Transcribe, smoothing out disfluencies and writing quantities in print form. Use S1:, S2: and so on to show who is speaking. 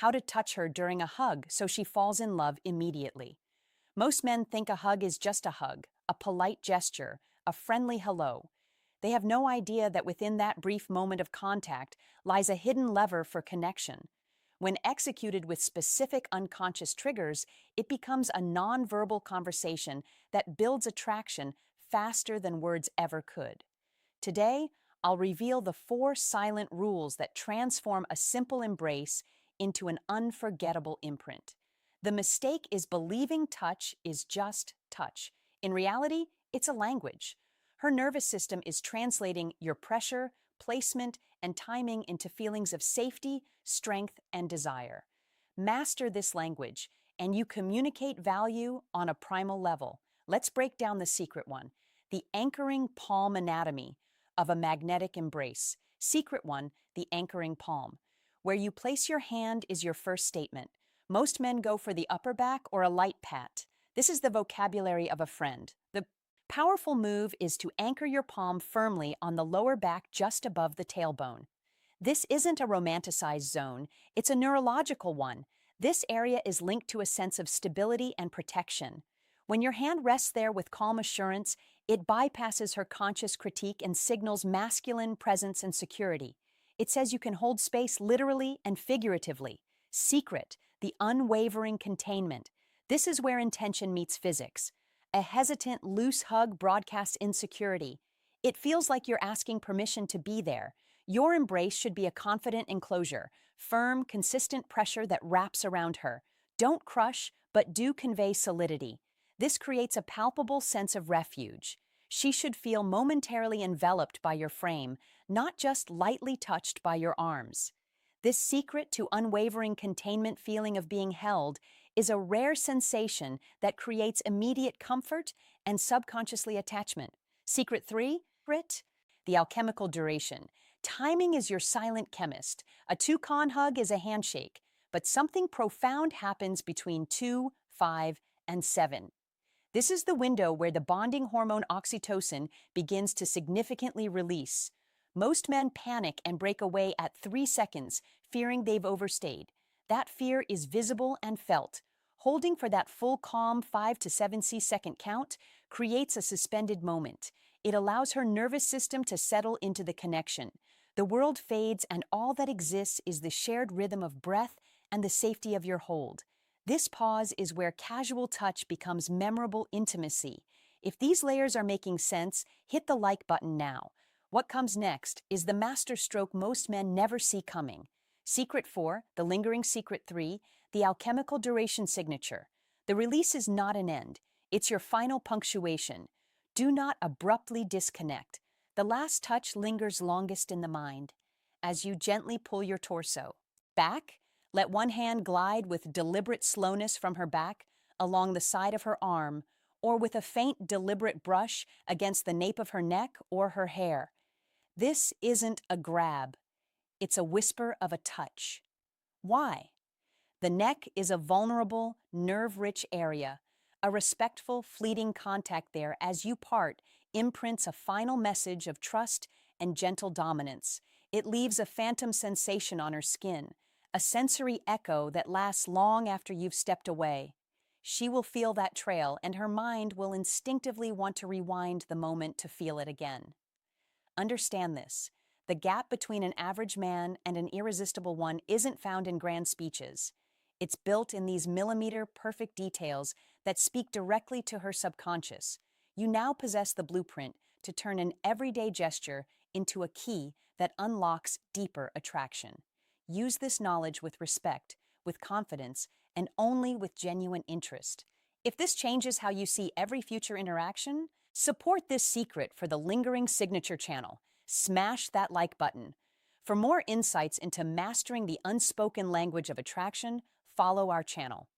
S1: how to touch her during a hug so she falls in love immediately. Most men think a hug is just a hug, a polite gesture, a friendly hello. They have no idea that within that brief moment of contact lies a hidden lever for connection. When executed with specific unconscious triggers, it becomes a nonverbal conversation that builds attraction faster than words ever could. Today, I'll reveal the 4 silent rules that transform a simple embrace into an unforgettable imprint. The mistake is believing touch is just touch. In reality, it's a language. Her nervous system is translating your pressure, placement, and timing into feelings of safety, strength, and desire. Master this language, and you communicate value on a primal level. Let's break down the secret one: the anchoring palm anatomy of a magnetic embrace. Secret one: the anchoring palm. Where you place your hand is your first statement. Most men go for the upper back or a light pat. This is the vocabulary of a friend. The powerful move is to anchor your palm firmly on the lower back just above the tailbone. This isn't a romanticized zone, it's a neurological one. This area is linked to a sense of stability and protection. When your hand rests there with calm assurance, it bypasses her conscious critique and signals masculine presence and security. It says you can hold space literally and figuratively. Secret: the unwavering containment. This is where intention meets physics. A hesitant, loose hug broadcasts insecurity. It feels like you're asking permission to be there. Your embrace should be a confident enclosure, firm, consistent pressure that wraps around her. Don't crush, but do convey solidity. This creates a palpable sense of refuge. She should feel momentarily enveloped by your frame, not just lightly touched by your arms. This secret to unwavering containment feeling of being held is a rare sensation that creates immediate comfort and subconsciously attachment. Secret 3, grit, the alchemical duration. Timing is your silent chemist. A two-con hug is a handshake, but something profound happens between 2, 5, and 7. This is the window where the bonding hormone oxytocin begins to significantly release. Most men panic and break away at 3 seconds, fearing they've overstayed. That fear is visible and felt. Holding for that full calm 5 to 7 second count creates a suspended moment. It allows her nervous system to settle into the connection. The world fades and all that exists is the shared rhythm of breath and the safety of your hold. This pause is where casual touch becomes memorable intimacy. If these layers are making sense, hit the like button now. What comes next is the masterstroke most men never see coming. Secret 4, the lingering secret 3, the alchemical duration signature. The release is not an end. It's your final punctuation. Do not abruptly disconnect. The last touch lingers longest in the mind. As you gently pull your torso back, let one hand glide with deliberate slowness from her back, along the side of her arm, or with a faint, deliberate brush against the nape of her neck or her hair. This isn't a grab. It's a whisper of a touch. Why? The neck is a vulnerable, nerve-rich area. A respectful, fleeting contact there as you part imprints a final message of trust and gentle dominance. It leaves a phantom sensation on her skin, a sensory echo that lasts long after you've stepped away. She will feel that trail, and her mind will instinctively want to rewind the moment to feel it again. Understand this: the gap between an average man and an irresistible one isn't found in grand speeches. It's built in these millimeter-perfect details that speak directly to her subconscious. You now possess the blueprint to turn an everyday gesture into a key that unlocks deeper attraction. Use this knowledge with respect, with confidence, and only with genuine interest. If this changes how you see every future interaction, support this secret for the lingering signature channel. Smash that like button. For more insights into mastering the unspoken language of attraction, follow our channel.